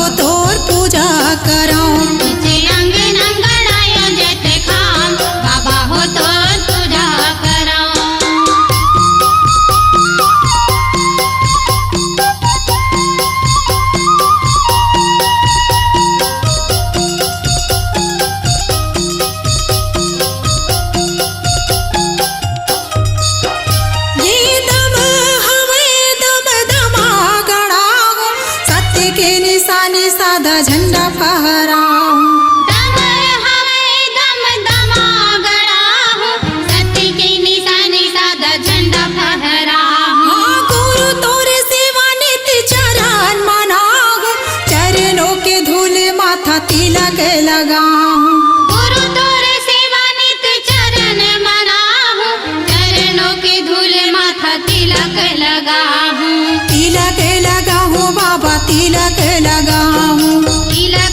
हो तोर पूजा कराऊं। तुझे अंगन अंगड़ायो जेते खाम बाबा हो तोर पूजा कराऊं। ये दम हमें दम दमा गड़ा हो, सत्य के निशानी सादा झंडा फहराऊं। दम हमें दम दमा गड़ा हो, सत्य के निशानी सादा झंडा फहराऊं। हाँ, गुरु तोरे सेवा नित्य चरण मनाओ, चरणों के धूल माथा तिलक लगाऊं। गुरु तोरे सेवा नित चरण मनाहु, चरणों के धूल माथा तिलक लगाहु। तिलक लगाऊं बाबा तिलक लगाऊं। तिलक